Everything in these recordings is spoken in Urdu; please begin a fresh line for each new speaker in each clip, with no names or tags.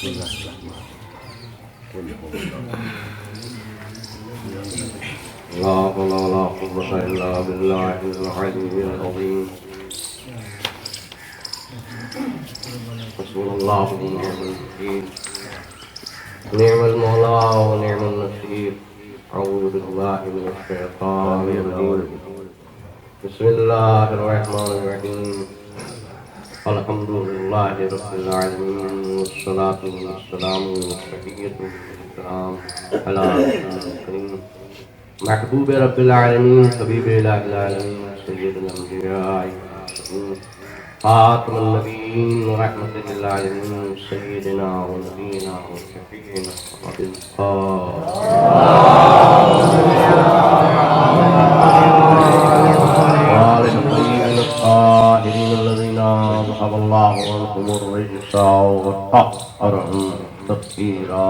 لا حول ولا قوة إلا بالله العلي العظيم. حسبنا الله ونعم الوكيل. نعم المولى ونعم النصير. أعوذ بالله من الشيطان الرجيم. بسم الله الرحمن الرحيم. الحمد لله رب العالمين والصلاة والسلام والتحية والسلام على الكريم محبوب رب العالمين حبيب إله العالمين سيد الأنبياء خاتم النبيين ورحمة للعالمين سيدنا ونبينا وشفيعنا محمد الطاهرين الذين ذهب الله عنهم الرجس وطهرهم تطهيرا.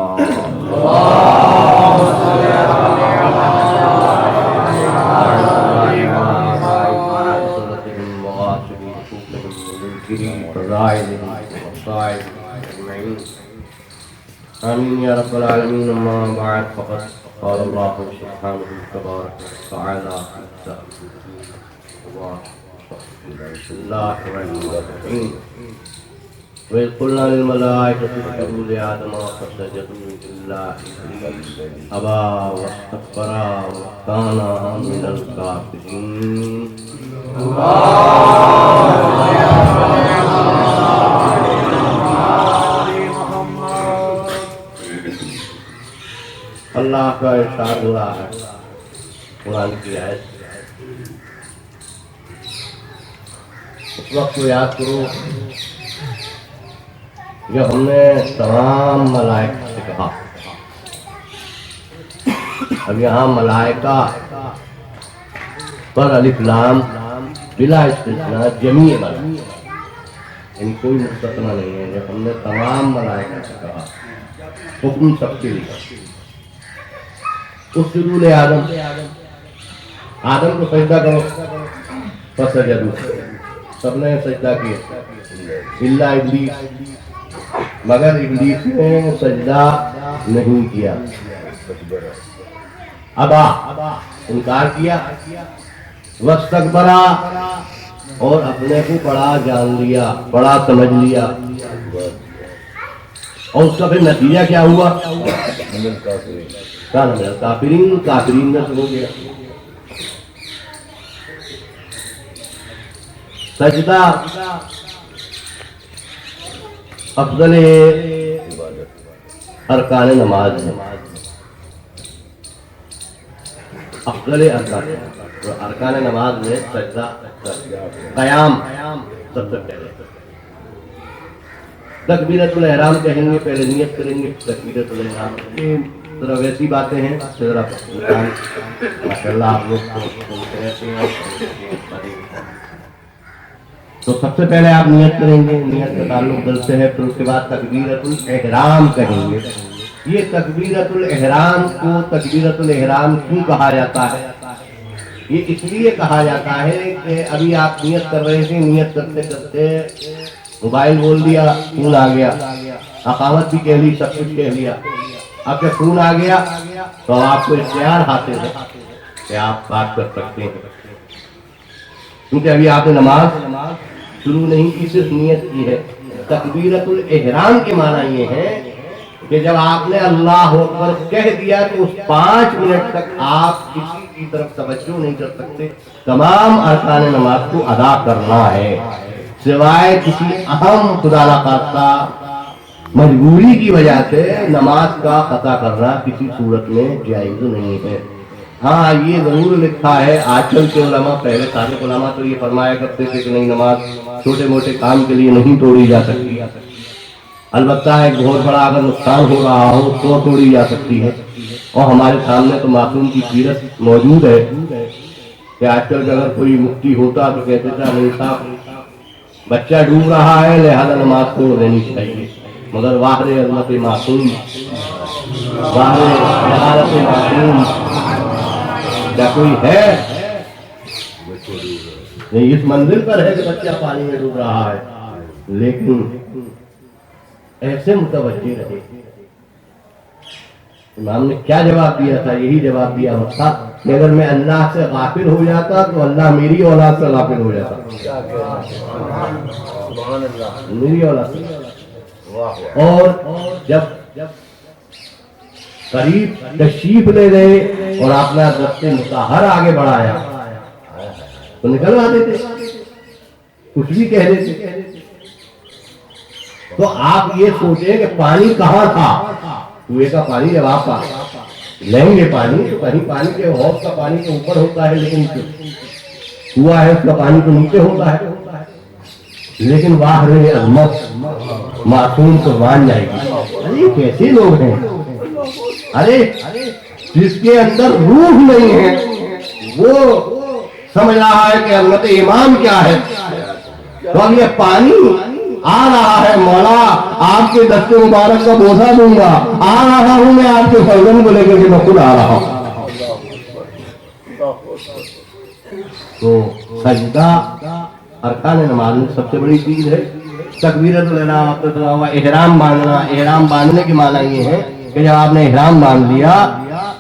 آمين يا رب العالمين. أما بعد فقد قال الله سبحانه تبارك وتعالى بسم الله الرحمن الرحيم. وإذ قلنا للملائكة اسجدوا لآدم فسجدوا إلا إبليس أبى واستكبر وكان من الكافرين. اللہ کا ارشاد ہوا ہے قرآن کی آیت. اس وقت کو یاد کرو جب ہم نے تمام ملائکہ سے کہا. اب یہاں ملائکہ پر الف لام بلا استثناء جمیع ملائکہ، یعنی کوئی مستثنیٰ نہیں ہے. جب ہم نے تمام ملائکہ سے کہا حکم سب کے لیے اسجدوا لآدم، آدم کو سجدہ کرو. فسجدوا، سب نے سجدہ کیا الا ابلیس، مگر ابلیس نے سجدہ نہیں کیا. ابا، انکار کیا. واستکبر، اور اپنے کو بڑا جان لیا، بڑا سمجھ لیا. اور اس کا پھر نتیجہ کیا ہوا؟ کافرین، کافرین میں سے ہو گیا. سجدہ افضل ارکان نماز ہے. افضل ارکان نماز میں سجدہ قیام سب سے پہلے. تکبیرۃ الاحرام کہیں گے، پہلے نیت کریں گے تکبیرۃ الاحرام. ذرا ویسی باتیں ہیں ذرا ماشاء اللہ آپ لوگ سنتے رہتے ہیں. تو سب سے پہلے آپ نیت کریں گے، نیت کا تعلق دل سے ہے. پھر اس کے بعد تکبیرۃ الاحرام کہیں گے. یہ تکبیرۃ الاحرام کو تکبیرۃ الاحرام کیوں کہا جاتا ہے؟ یہ اس لیے کہا جاتا ہے کہ ابھی آپ نیت کر رہے تھے، نیت کرتے کرتے موبائل بول دیا، فون آ گیا. اقامت بھی کہہ لی، سب کچھ کہہ لیا. اب جب فون آ گیا تو آپ کو اختیار حاصل ہے کہ آپ بات کر سکتے ہیں، کیونکہ ابھی آپ نے نماز شروع نہیں کی، صرف نیت کی ہے. تکبیرۃ الاحرام کے معنی یہ ہے کہ جب آپ نے اللہ اکبر کہہ دیا تو اس 5 منٹ تک آپ کسی کی طرف توجہ نہیں کر سکتے. تمام ارکان نماز کو ادا کرنا ہے، سوائے کسی اہم خدا نخواستہ مجبوری کی وجہ سے نماز کا قطع کرنا کسی صورت میں جائز نہیں ہے. ہاں یہ ضرور لکھا ہے آج کل کے علماء، پہلے سابق علماء تو یہ فرمایا کرتے تھے کہ نہیں، نماز چھوٹے موٹے کام کے لیے نہیں توڑی جا سکتی. البتہ ایک بہت بڑا اگر نقصان ہو رہا ہو تو توڑی جا سکتی ہے. اور ہمارے سامنے تو معصوم کی سیرت موجود ہے کہ آج کل اگر کوئی مفتی ہوتا تو کہتے تھا نہیں صاحب بچہ ڈوب رہا ہے لہذا نماز توڑ دینی چاہیے. مگر واہر عظمت معصوم، واہر جہالت معصوم کیا کوئی ہے؟ اس منزل پر ہے کہ بچہ پانی میں ڈوب رہا ہے، لیکن ایسے متوجہ رہے. امام نے کیا جواب دیا تھا؟ یہی جواب دیا تھا کہ اگر میں اللہ سے غافل ہو جاتا تو اللہ میری اولاد سے غافل ہو جاتا. میری اولاد سے. اور جب قریب تشریف لے گئے اور اپنا دست مطہر آگے بڑھایا تو نکلوا دیتے، کچھ بھی کہہ دیتے. تو آپ یہ سوچیں کہ پانی کہاں تھا؟ کنویں کا پانی جب آپ لیں گے پانی تو کہیں پانی کے حوض کا پانی کے اوپر ہوتا ہے، لیکن کنواں ہے اس کا پانی تو نیچے ہوتا ہے. لیکن واہ رے عظمت، معصوم تو مان جائے گی. ارے کیسے لوگ ہیں؟ ارے جس کے اندر روح نہیں ہے وہ سمجھ رہا ہے کہ عظمت ایمان کیا ہے. تو اب یہ پانی آ رہا ہے، مولا آپ کے دست مبارک کا بوسہ دوں گا، آ رہا ہوں میں آپ کے فرزند کو لے کر کے میں خود آ رہا ہوں. تو سجدہ ارکان نماز میں سب سے بڑی چیز ہے. تکبیرۃ الاحرام، احرام باندھنا. احرام باندھنے کی معنی یہ ہے کہ جب آپ نے احرام باندھ لیا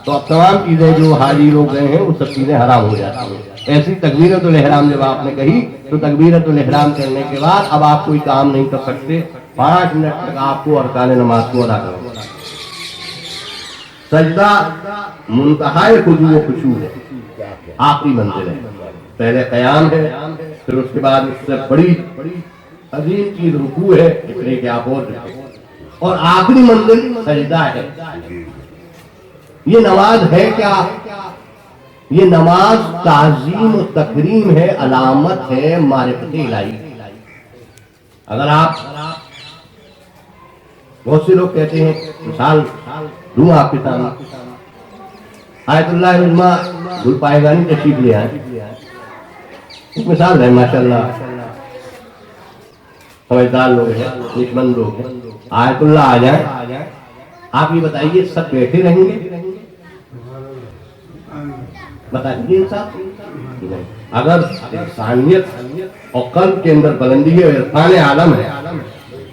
تو اب تمام چیزیں جو حاجی لوگ گئے ہیں وہ سب چیزیں حرام ہو جاتی ہیں. ایسی تکبیرۃ الاحرام جب آپ نے کہی تو تکبیرۃ الاحرام کرنے کے بعد اب آپ کوئی کام نہیں کر سکتے. 5 منٹ تک آپ کو ارکان نماز کو ادا کرنا. سجدہ منتہائے خضوع و خشوع ہے، آخری منزل ہے. پہلے قیام ہے، پھر اس کے بعد اس سے بڑی عظیم چیز رکوع ہے، اتنے کہ آپ اور رکھیں، اور آخری منزل سجدہ ہے. یہ نماز ہے کیا؟ یہ نماز تعظیم و تکریم ہے، علامت ہے معرفت الہی. اگر آپ بہت سے لوگ کہتے ہیں، مثال دوں آپ کے سامنے، آیت اللہ عظمیٰ گل پائیگانی تشریف لے آئے، ایک مثال ہے. ماشاءاللہ سمجھدار لوگ ہیں، نیکمند لوگ ہیں. آیت اللہ آ جائیں، آپ یہ بتائیے سب بیٹھے رہیں گے؟ بتائیے انصاف. اگر انسانیت اور قلب کے اندر بلندی ہے، عرفان عالم ہے،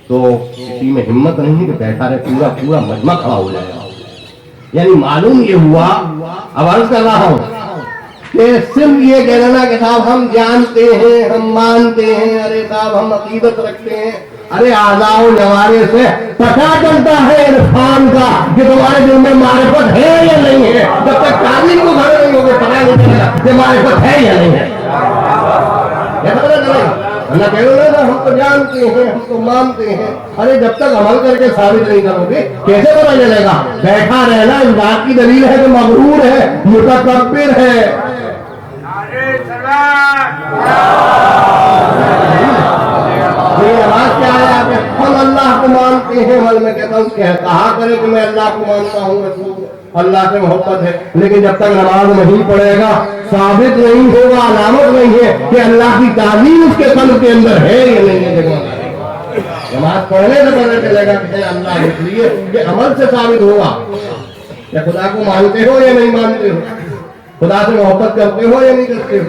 تو کسی میں ہمت نہیں ہے کہ بیٹھا رہے، پورا پورا مجمع کھڑا ہو جائے گا. یعنی معلوم یہ ہوا، اب عرض کر رہا ہوں کہ صرف یہ کہنا کہ صاحب ہم جانتے ہیں، ہم مانتے ہیں، ارے صاحب ہم عقیدت رکھتے ہیں، ارے اعضاء و جوارح سے پتہ چلتا ہے عرفان کا کہ تمہارے دل میں معرفت ہے یا نہیں ہے. جب تک تعلیم کو گھر نہیں ہوگے پتہ نہیں چلے گا کہ معرفت ہے یا نہیں ہے. اللہ کہہ رہے ہیں ہم تو جانتے ہیں، ہم تو مانتے ہیں. ارے جب تک عمل کر کے ثابت نہیں کرو گے کیسے پتہ چلے گا؟ بیٹھا رہنا اس بات کی دلیل ہے کہ مغرور ہے، متکبر ہے. یہ آواز کیا ہے؟ آپ ہم اللہ کو مانتے ہیں. میں کہتا ہوں کہا کرے کہ میں اللہ کو مانتا ہوں، اللہ سے محبت ہے، لیکن جب تک نماز نہیں پڑھے گا، ثابت نہیں ہوگا، علامت نہیں ہے کہ اللہ کی تعظیم اس کے قلب کے اندر ہے یا نہیں ہے. نماز پڑھنے سے پتہ چلے گا کہ اللہ، اس لیے کہ عمل سے ثابت ہوگا کہ خدا کو مانتے ہو یا نہیں مانتے ہو، خدا سے محبت کرتے ہو یا نہیں کرتے ہو،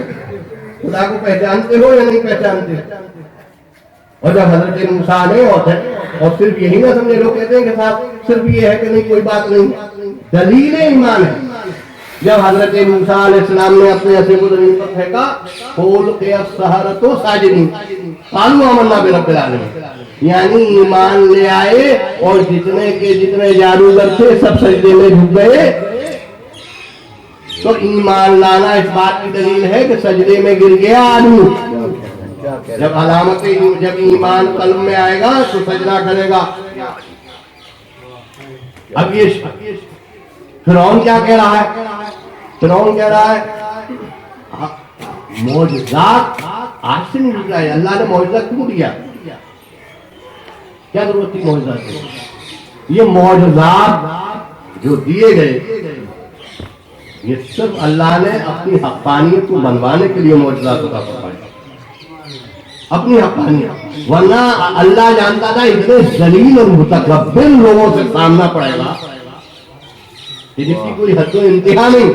خدا کو پہچانتے ہو یا نہیں پہچانتے ہو. اور جب حضرت موسیٰ نے اور صرف یہی نہ سمجھے، لوگ کہتے ہیں کہ صاحب صرف یہ ہے کہ نہیں کوئی بات نہیں، دلیل ایمان ہے. جب حضرت موسیٰ علیہ السلام نے اپنے عصا کو زمین پر پھینکا، فَأُلْقِيَ السَّحَرَةُ سَاجِدِينَ قَالُوا آمَنَّا بِرَبِّ الْعَالَمِينَ. یعنی ایمان لے آئے اور جتنے کے جتنے جادوگر تھے سب سجدے میں جھک گئے. تو ایمان لانا اس بات کی دلیل ہے کہ سجدے میں گر گیا آدمی. جب علامت جب ایمان قلب میں آئے گا تو سجدہ کرے گا. اب یہ فرعون کیا کہہ رہا ہے؟ فرعون کہہ رہا ہے معجزات آج سے نہیں نکلا ہے. اللہ نے معجزہ کیوں دیا؟ کیا ضرورت تھی معجزات کی؟ یہ معجزات جو دیے گئے یہ صرف اللہ نے اپنی حقانیت کو بنوانے کے لیے معجزات عطا فرمائے، اپنی حقانیت. ورنہ اللہ جانتا تھا اتنے ذلیل اور متکبر لوگوں سے سامنا پڑے گا کہ جس کی کوئی حد و انتہا نہیں.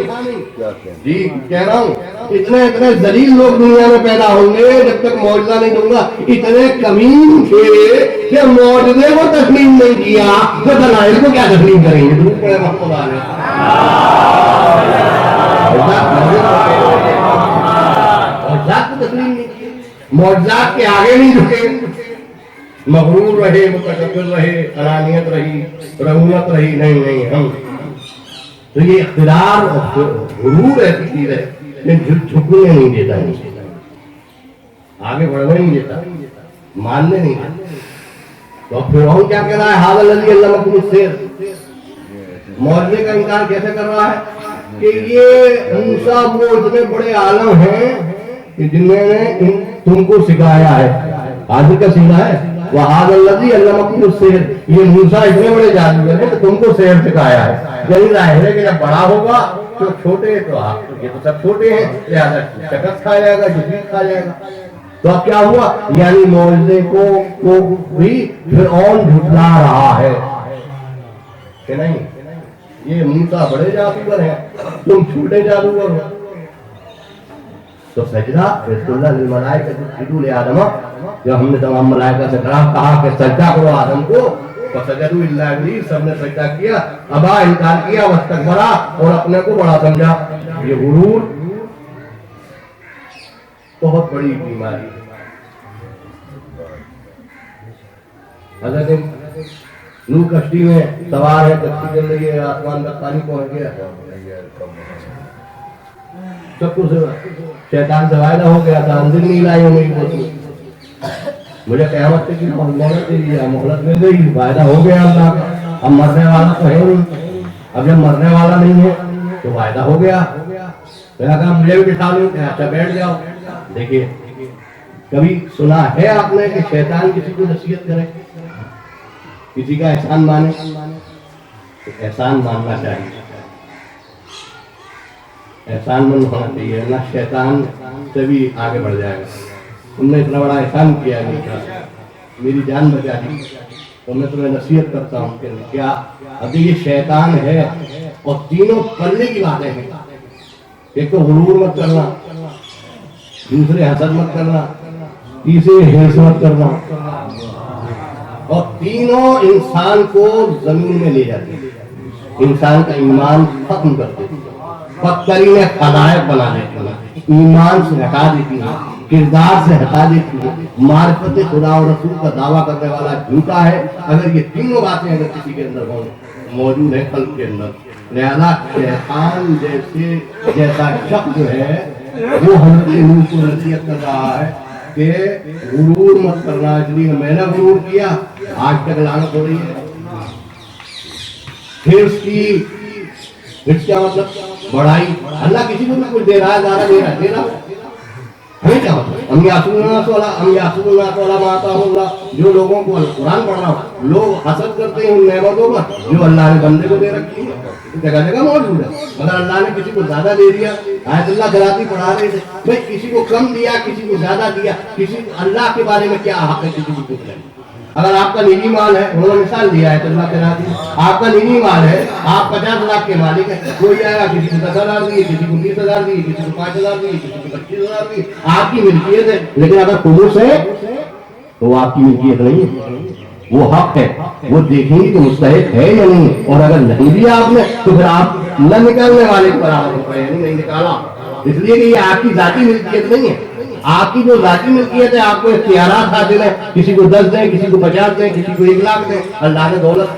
جی کہہ رہا ہوں اتنے ذلیل لوگ دنیا میں پیدا ہوں گے جب تک معجزہ نہیں دوں گا. اتنے کمین تھے کہ معجزے کو تسلیم نہیں کیا تو دلائل کو کیا تسلیم کریں گے؟ معجزات کو تسلیم نہیں کیا, معجزات کے آگے نہیں جھکے, مغرور رہے, متکبر رہے, انانیت رہی, رغبت رہی. نہیں ہم تو یہ اقتدار اور غرور ایسی چیز ہے کہ جھکنے نہیں دیتا, آگے بڑھنے نہیں دیتا, ماننے نہیں دیتا. تو فرعون کیا کہہ رہا ہے؟ ھذا الذی علمکم السحر. معجزے کا انکار کیسے کر رہا ہے کہ یہ موسیٰ وہ اتنے بڑے عالم ہیں کہ جنہوں نے تم کو سکھایا ہے. حاضر کا سینا ہے وَھَذَا الَّذِي عَلَّمَكُمُ السِّحْرَ. یہ موسیٰ اتنے بڑے جادوگر ہیں کہ تم کو سحر سکھایا ہے. یعنی ظاہر ہے کہ جب بڑا ہوگا تو چھوٹے, تو آپ یہ تو سب چھوٹے ہیں, لہٰذا شکست کھا جائے گا, جسید کھا جائے گا. تو اب کیا ہوا؟ یعنی معجزے کو بھی فرعون جھٹلا رہا ہے کہ نہیں, یہ موسیٰ بڑے جادوگر ہیں, تم چھوٹے جادوگر ہو. تو سجدہ رسول اللہ للملائکہ اسجدوا لآدم, جب ہم نے تمام ملائکہ سے کہا کہ سجدہ کرو آدم کو, فسجدوا الا ابلیس, سب نے سجدہ کیا, ابا انکار کیا, واستکبر اور اپنے کو بڑا سمجھا. یہ غرور بہت بڑی بیماری ہے. حضرت نوح کشتی میں سوار ہے, کشتی چل رہی ہے, آسمان تک پانی پہنچ گیا, سب کچھ شیطان سے وعدہ ہو گیا تھا, اندر نہیں لائی ہوئی بوتل, مجھے قیامت کی مہلت دے دیا, مہلت مل گئی, وعدہ ہو گیا اللہ کا. اب مرنے والا تو ہے نہیں, اب جب مرنے والا نہیں ہے تو وعدہ ہو گیا. میں نے کہا مجھے بھی بٹھا لوں, اچھا بیٹھ جاؤ. دیکھیے کبھی سنا ہے آپ نے کہ شیطان کسی کو نصیحت کرے, کسی کا احسان مانے؟ احسان ماننا چاہیے, احسان مند ہونا چاہیے, نہ شیطان سے بھی آگے بڑھ جائے گا. تم نے اتنا بڑا احسان کیا نہیں تھا, میری جان بچا دی, تو میں تمہیں نصیحت کرتا ہوں کہ کیا ابھی یہ شیطان ہے, اور تینوں پلے کی باتیں ہیں. ایک تو غرور مت کرنا, دوسرے حسد مت کرنا, تیسرے ہرس مت کرنا, اور تینوں انسان کو زمین میں لے جاتے ہیں, انسان کا ایمان ختم کر دیتے ہیں, پتری میں خلائق بنا دیتی ہیں, ایمان سے ہٹا دیتی ہیں, کردار سے ہٹا دیتی ہیں, معرفت خدا اور رسول کا دعویٰ کرنے والا جھوٹا ہے. اگر یہ تینوں باتیں اگر کسی کے اندر موجود ہے قلب کے اندر, لہذا شیطان جیسا شخص جو ہے وہ حضرت نوح کو نصیحت کر رہا ہے کہ غرور مت کرنا. اس لیے میں نے غرور کیا, آج تک لعنت ہو رہی ہے. پھر اس کا مطلب بڑائی, اللہ کسی کو بھی کچھ دے رہا ہے, زیادہ دے رہا ہے, ہمیں کیا مطلب؟ ہم یاسون اللہ ماتا اللہ, جو لوگوں کو قرآن پڑھ رہا ہوں, لوگ حسد کرتے ہیں ان نعمتوں پر جو اللہ نے بندے کو دے رکھی ہے, جگہ جگہ موجود ہے. مگر اللہ نے کسی کو زیادہ دے دیا, آیت اللہ کراتی پڑھا رہے تھے بھائی, کسی کو کم دیا, کسی کو زیادہ دیا, کسی اللہ کے بارے میں کیا حق ہے کسی کو کچھ نہیں. اگر آپ کا نجی مال ہے, انہوں نے مثال دیا ہے, اللہ کراتی, آپ کا نجی مال ہے, آپ 50 لاکھ کے مالک ہیں, کوئی آئے گا کسی کو 10,000 دیے, کسی کو 20,000 دیے, کسی کو 5,000 دیے, کسی کو 25,000 دیے, آپ کی ملکیت ہے. لیکن اگر خلوص ہے تو وہ آپ کی ملکیت نہیں ہے, وہ حق ہے, وہ دیکھیں گے کہ مستحق ہے یا نہیں. اور اگر نہیں دیا آپ نے تو پھر آپ نہ نکالنے والے کو برابر ہو گئے, نہیں نکالا, اس لیے کہ یہ آپ کی ذاتی ملکیت نہیں ہے. آپ کی جو ذاتی ملکیت ہے, آپ کو اختیارات حاصل ہے, کسی کو 10 دیں, کسی کو 50 دیں, کسی کو 1 لاکھ دیں. اللہ نے دولت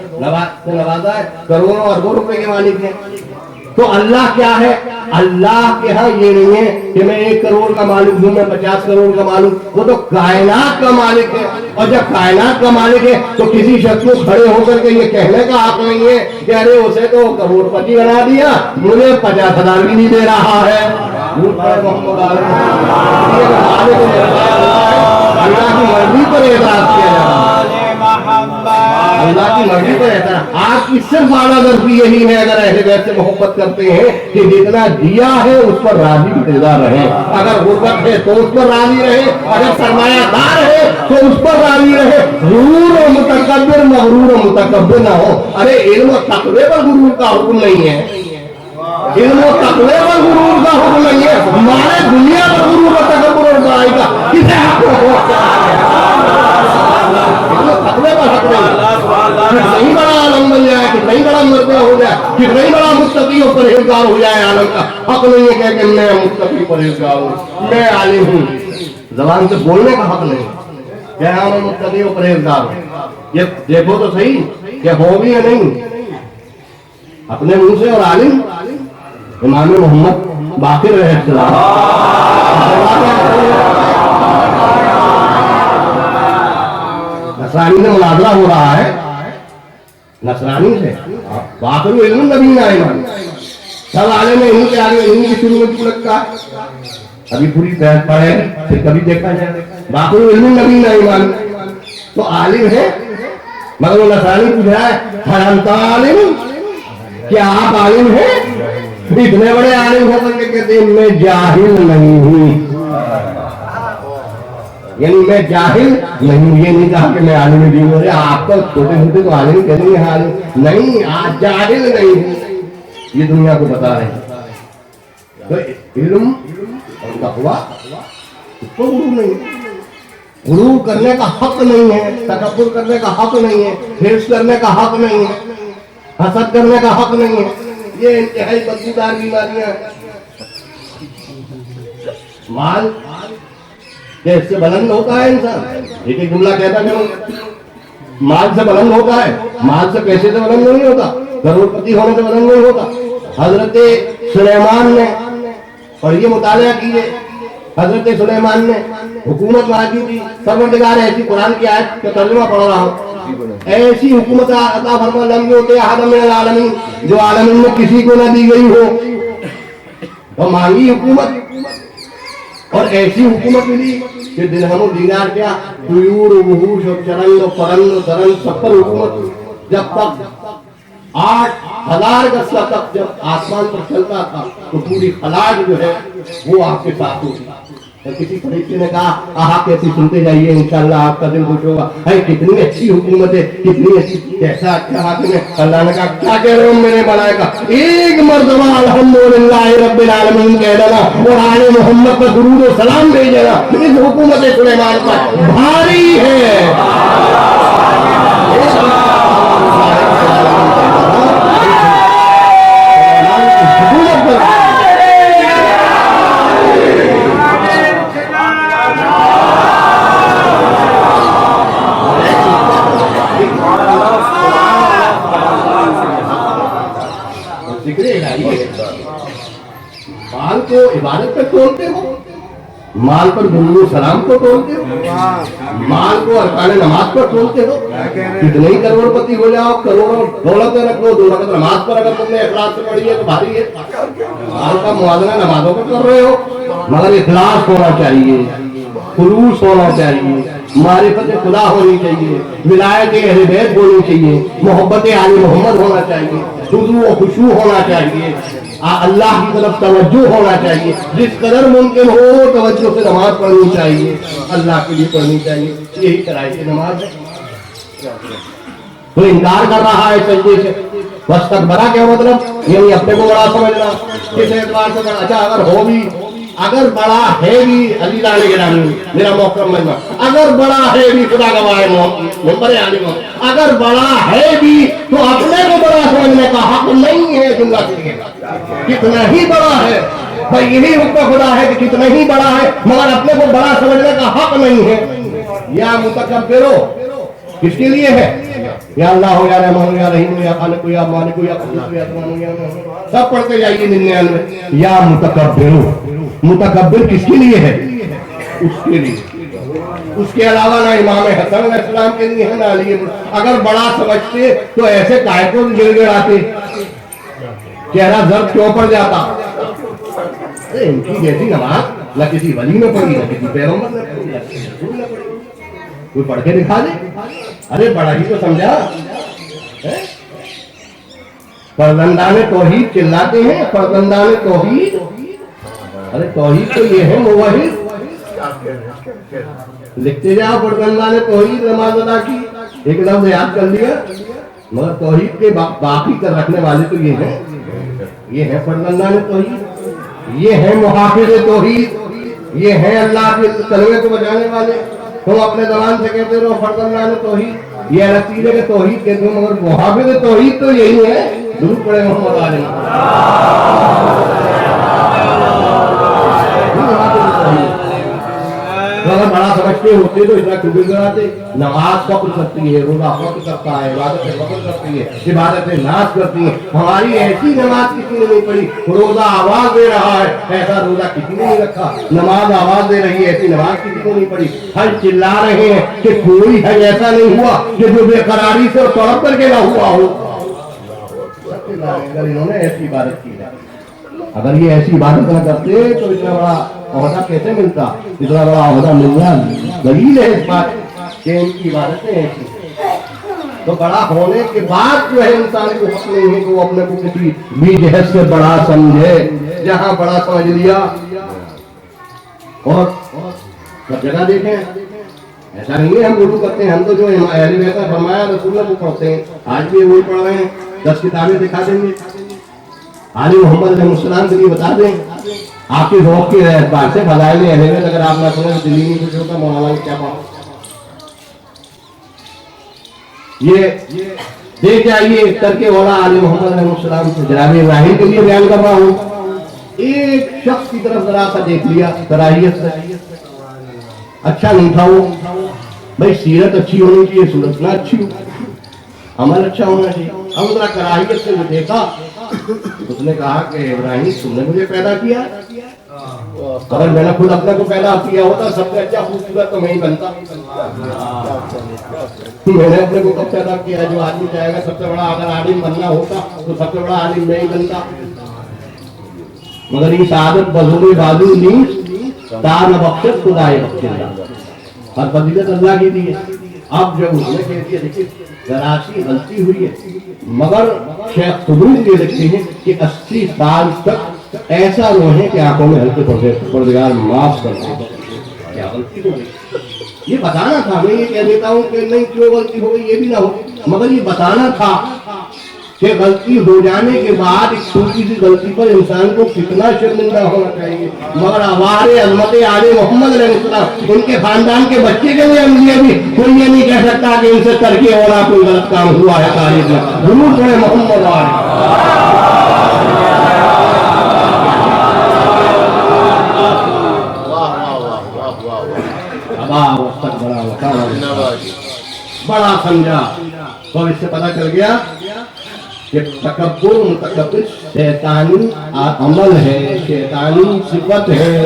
نوازا ہے, کروڑوں اربوں روپے کے مالک ہیں. تو اللہ کیا ہے؟ اللہ کے ہاں یہ نہیں ہے کہ میں 1 کروڑ کا مالک ہوں, میں 50 کروڑ کا مالک, وہ تو کائنات کا مالک ہے. اور جب کائنات کا مالک ہے تو کسی شخص کو کھڑے ہو کر کے یہ کہنے کا حق نہیں ہے کہ ارے اسے تو کروڑ پتی بنا دیا, مجھے 50,000 بھی نہیں دے رہا ہے. اللہ کی مرضی پر اعتراض کیا جا رہا ہے, اللہ کی مرضی پر اعتراض. آپ کی صرف اعلیٰ ضرورت یہی ہے, اگر اہل بیت سے محبت کرتے ہیں کہ جتنا دیا ہے اس پر راضی انتظار رہے, اگر غربت ہے تو اس پر راضی رہے, اگر سرمایہ دار ہے تو اس پر راضی رہے. غرور و متکبر مغرور و متکبر نہ ہو. ارے علم و تقوی پر غرور کا حکم نہیں ہے, علم و تقوی پر غرور کا حکم نہیں ہے، ہمارے دنیا پر غرور و تکبر اور بڑائی کا کسے حق ہو؟ تقوی کا حق نہیں بڑا عالم بن جائے، کتنا ہی بڑا مرتبہ ہو جائے، کتنا ہی بڑا متقی اور پرہیزگار ہو جائے، عالم کا حق نہیں ہے کہ میں متقی پرہیزگار ہوں، میں عالم ہوں، زبان سے بولنے کا حق نہیں کہ ہاں میں متقی اور پرہیزگار ہوں۔ یہ دیکھو تو صحیح کہ ہو بھی یا نہیں، اپنے منہ سے اور عالم امام محمد باقر رہے السلام، نصرانی سے مناظرہ ہو رہا ہے، نصرانی سے باقر علم نبی نہ ایمان، سب عالم ہے، انہیں کے آگے انہیں کی شروع میں کیوں لگتا ہے؟ ابھی پوری بحث پڑھے پھر کبھی دیکھا جائے، باقر علم نبی نہ ایمان تو عالم ہے، مگر وہ نصرانی پوچھ رہا ہے حرمتا عالم، کیا آپ عالم ہیں؟ اتنے بڑے عالم ہو کر کے کہتے ہیں میں جاہل نہیں ہوں، یعنی میں جاہل نہیں، یہ نہیں کہا کہ میں عالم دین ہوں، آپ تو چھوٹے چھوٹے تو عالم کہتے ہیں عالم نہیں، آپ جاہل نہیں ہوں، یہ دنیا کو بتا رہے ہیں۔ تو علم اور تقویٰ اس کو غرور نہیں ہے، غرور کرنے کا حق نہیں ہے، تکبر کرنے کا حق نہیں ہے، حرص کرنے کا حق نہیں ہے، حسد کرنے کا حق نہیں ہے، یہ انتہائی بدبودار بیماریاں ہیں۔ مال کہ اس سے بلند ہوتا ہے انسان، ایک ایک جملہ کہتا کہ مال سے بلند ہوتا ہے، مال سے پیسے سے بلند نہیں ہوتا، کروڑ پتی ہونے سے بلند نہیں ہوتا۔ حضرت سلیمان نے، اور یہ مطالعہ کیجئے، حضرت سلیمان نے حکومت مانگی تھی، پروردگار ایسی قرآن کی آیت کا ترجمہ پڑھ رہا ہوں، ایسی حکومت عطا فرما لم یؤت احدا من العالمین، جو عالمین میں کسی کو نہ دی گئی ہو، اور مانگی حکومت اور ایسی حکومت ملی کہ درہم و دینار کیا، طیور و وحوش و چرند و پرند و درند سب پر حکومت، جب تک 8,000 گز تک جب آسمان پر چلتا تھا تو پوری خلاج جو ہے وہ آپ کے ساتھ ہوتی۔ اور کسی فرشتے نے کہا آہا کیسی سنتے جائیے انشاءاللہ آپ کا دل خوش ہوگا، ہے کتنی اچھی حکومت ہے، کتنی اچھی، کیسا اچھا حاکم ہے۔ اللہ نے کہا کیا کہہ رہے ہو میرے بنائے گا، ایک مرتبہ الحمدللہ رب العالمین کہہ دینا اور آل محمد پر درود و سلام بھیج دینا، اس حکومت سلیمان پر بھاری ہے۔ مال کو عبادت پر تولتے ہو، مال پر درود و سلام کو تولتے ہو، مال کو ارکان نماز پر تولتے ہو، کتنے ہی کروڑ پتی ہو جاؤ، کروڑوں دولت رکھ لو، 2 رکعت نماز پر اگر تم نے اخلاص سے پڑھی ہے تو بھاری ہے، مال کا موازنہ نمازوں پر کر رہے ہو، مگر اخلاص ہونا چاہیے، خلوص ہونا چاہیے، معرفت خدا ہونی چاہیے، ولایت اہل بیت ہونی چاہیے، محبت آل محمد ہونا چاہیے، خضوع و خشوع ہونا چاہیے، اللہ کی طرف توجہ ہونا چاہیے، جس قدر ممکن ہو توجہ سے نماز پڑھنی چاہیے، اللہ کے لیے پڑھنی چاہیے، یہی شرائط نماز ہے۔ تو انکار کر رہا ہے سجدے سے، واستکبرا کیا مطلب، یعنی اپنے کو بڑا سمجھنا، کس اعتبار سے بڑا، اچھا اگر ہو بھی، اگر بڑا ہے بھی، عزیزان گرامی میرا محترم مجمع، اگر بڑا ہے بھی، خدا گواہ ممبر عالم، اگر بڑا ہے بھی تو اپنے کو بڑا سمجھنے کا حق نہیں ہے، جملہ سنیے کتنا ہی بڑا ہے، بھائی یہی حکم خدا ہے کہ کتنا ہی بڑا ہے مگر اپنے کو بڑا سمجھنے کا حق نہیں ہے۔ یا متکبرو کس کے لیے ہے، یا اللہ ہو یا رحمان ہو یا رحیم ہو یا خالق ہو یا مالک ہو یا قدوس ہو یا سبحان ہو یا سب پڑھتے جائیے 99۔ یا متکبرو، متکبر کس کے لیے ہے، اس کے لیے، اس کے علاوہ نہ امام حسن علیہ السلام کے لیے ہے نہ علی، اگر بڑا سمجھتے تو ایسے کائے کو گر گڑاتے، چہرہ زرد کیوں پڑ جاتا، ان کی جیسی نماز نہ کسی ولی میں پڑھی، نہ کسی پیغمبر میں پڑھی، نہ کسی رسول میں پڑھی، کوئی پڑھ کے دکھا دے، ارے بڑا ہی تو سمجھا۔ فرزندان توحید چلاتے ہیں، فرزندان توحید، ارے توحید تو یہ ہے موحد، لکھتے جاؤ فرزندان توحید نماز ادا کی، ایک لفظ یاد کر لیا، مگر توحید کے باقی کر رکھنے والے تو یہ ہیں فرزندان توحید، یہ ہیں محافظ توحید، یہ ہیں اللہ کے کلمے کو بچانے والے۔ تم اپنے زبان سے کہتے رہو فرزندان توحید، یہ الگ چیز ہے کہ توحید کہتے ہو، مگر محافظ توحید تو یہی ہے۔ درود پڑھے محمد علیہ۔ اگر بڑا سمجھتے ہوتے تو اتنا کیوں گراتے؟ نماز وقت کرتی ہے، روزہ وقت کرتا ہے، عبادت وقت کرتی ہے، عبادت ناز کرتی ہے۔ ہماری ایسی نماز کسی نے نہیں پڑھی، روزہ آواز دے رہا ہے ایسا روزہ کسی نے نہیں رکھا، نماز آواز دے رہی ہے ایسی نماز کسی کو نہیں پڑھی، حج چلا رہے ہیں کہ کوئی حج ایسا نہیں ہوا کہ جو بے قراری سے تڑپ کر کے نہ ہوا ہو۔ اگر انہوں نے ایسی عبادت کی ہے، اگر یہ ایسی عبادت نہ کرتے تو اتنا بڑا عہدہ کیسے ملتا؟ اتنا بڑا عہدہ ملنا دلیل ہے اس بات کہ ان کی عبادتیں ایسی۔ تو بڑا ہونے کے بعد جو ہے انسان کو حق نہیں ہے کہ وہ اپنے کو کسی بھی جہت سے بڑا سمجھے، جہاں بڑا سمجھ لیا۔ اور سب جگہ دیکھیں ایسا نہیں ہے ہم اردو کرتے ہیں، ہم تو جو اہل بیت کا فرمایا رسول اللہ کو پڑھتے ہیں، آج بھی وہی پڑھ رہے ہیں۔ 10 کتابیں دکھا دیں گے، علی محمد علیہ السلام کے لیے بتا دیں، آپ کے ذوق کے اعتبار سے فضائل اہل بیت اگر آپ نہ سنیں تو دلی نہیں کچھ ہوتا، مولانا کیا بات۔ یہ دیکھ آئیے ترک اولا علی محمد علیہ السلام سے جناب ابراہیم کے لیے بیان کر رہا ہوں۔ ایک شخص کی طرف ذرا سا دیکھ لیا کراہیت سے، اچھا نہیں تھا وہ، بھائی سیرت اچھی ہونی چاہیے، صورت نہ اچھی ہو، عمل اچھا ہونا چاہیے۔ ہم ذرا کراہیت سے دیکھا، اس نے کہا کہ ابراہیم تم نے مجھے پیدا کیا، اگر میں نے خود اپنے کو پیدا کیا ہوتا سب سے اچھا خوبصورت تو میں ہی بنتا۔ میں نے اپنے کو کب پیدا کیا؟ جو آدمی چاہے گا سب سے بڑا اگر عالم بننا ہوتا تو سب سے بڑا عالم میں ہی بنتا، مگر یہ سعادت بزرگ بازو نیز دان بخشت خدائے بخشت، اور فضیلت اللہ کی دی ہے۔ اب جب اس نے کہہ دیا دیکھیے ذرا سی غلطی ہوئی ہے، مگر شیخ قدوس یہ لکھتے ہیں کہ 80 سال تک ایسا روحیں کہ آنکھوں میں ہلکے پردگار معاف کر دے، کیا غلطی ہو گئی یہ بتانا تھا۔ میں یہ کہہ دیتا ہوں کہ نہیں کیوں غلطی ہو گئی یہ بھی نہ ہو، مگر یہ بتانا تھا کہ غلطی ہو جانے کے بعد ایک چھوٹی سی غلطی پر انسان کو کتنا شرمندہ ہونا چاہیے۔ مگر آوار عظمت آل محمد علیہ السلام، ان کے خاندان کے بچے کے لیے بھی کوئی یہ نہیں کہہ سکتا کہ ان سے ترک اولا کوئی غلط کام ہوا ہے تاریخ میں۔ ضرور پڑھے محمد بڑا سمجھا تو اس سے پتا چل گیا کہ تکبر متکبر شیطانی عمل ہے، شیطانی صفت ہے،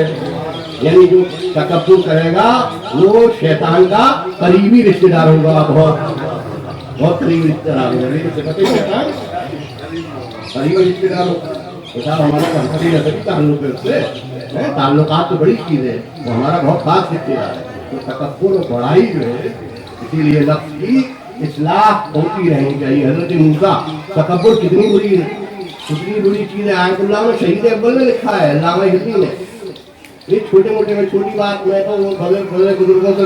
یعنی جو تکبر کرے گا وہ شیطان کا قریبی رشتہ دار ہوگا، بہت قریبی رشتہ دار ہوگا، قریبی رشتہ دار ہوگا۔ ہمارا منفرد نظری تعلق ہے اس سے، تعلقات تو بڑی چیز ہے، وہ ہمارا بہت خاص رشتہ دار ہے۔ تو تکبر و بڑائی جو ہے اسی لیے لفظ کی اصلاح ہوتی رہنی چاہیے۔ حضرت موسیٰ تکبر کتنی بری چیز ہے، آیت اللہ میں شہید اول نے لکھا ہے، علامہ ہندی نے۔ یہ چھوٹے موٹے میں چھوٹی بات میں تو بڑے بزرگوں سے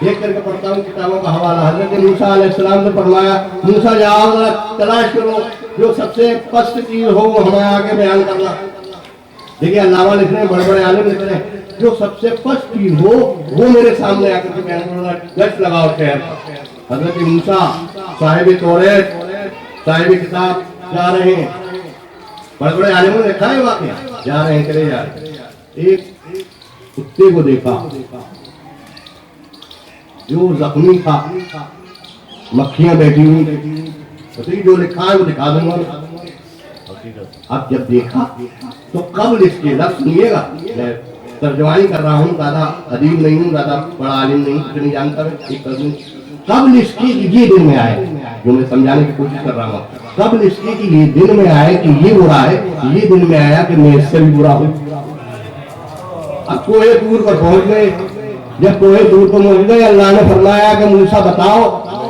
دیکھ کر کے پڑھتا ہوں کتابوں کا حوالہ۔ حضرت موسیٰ علیہ السلام سے فرمایا موسیٰ جاؤ ذرا تلاش کرو جو سب سے پست چیز ہو وہ ہمیں آگے بیان کرنا۔ دیکھیے علامہ لکھ رہے ہیں، بڑے بڑے عالم لکھ رہے ہیں، جو سب سے پست چیز ہو وہ میرے سامنے آ کر کے بیان کرنا، گشت لگاؤ خیر۔ حضرت موسیٰ صاحب توریت صاحب کتاب جا رہے ہیں، بڑے بڑے عالموں نے لکھا ہے واقعہ، جا رہے ہیں چلے جا رہے ہیں، ایک کتے کو دیکھا جو زخمی تھا، مکھیاں بیٹھی ہوئی، جو لکھا ہے وہ دکھا دوں گا۔ اب جب دیکھا تو قبل اس کے لفظ سنیے گا، میں ترجمانی کر رہا ہوں، زیادہ ادیب نہیں ہوں، زیادہ بڑا عالم نہیں، کچھ نہیں جانتا میں، قبل اس کی یہ دن میں آئے جو میں سمجھانے کی کوشش کر رہا ہوں، قبل اس کی کہ یہ دن میں آئے کہ یہ برا ہے، یہ دن میں آیا کہ میں اس سے بھی برا ہوں۔ اب کوہ طور پر پہنچ گئے، جب کوہ طور پر پہنچ گئے اللہ نے فرمایا کہ موسیٰ بتاؤ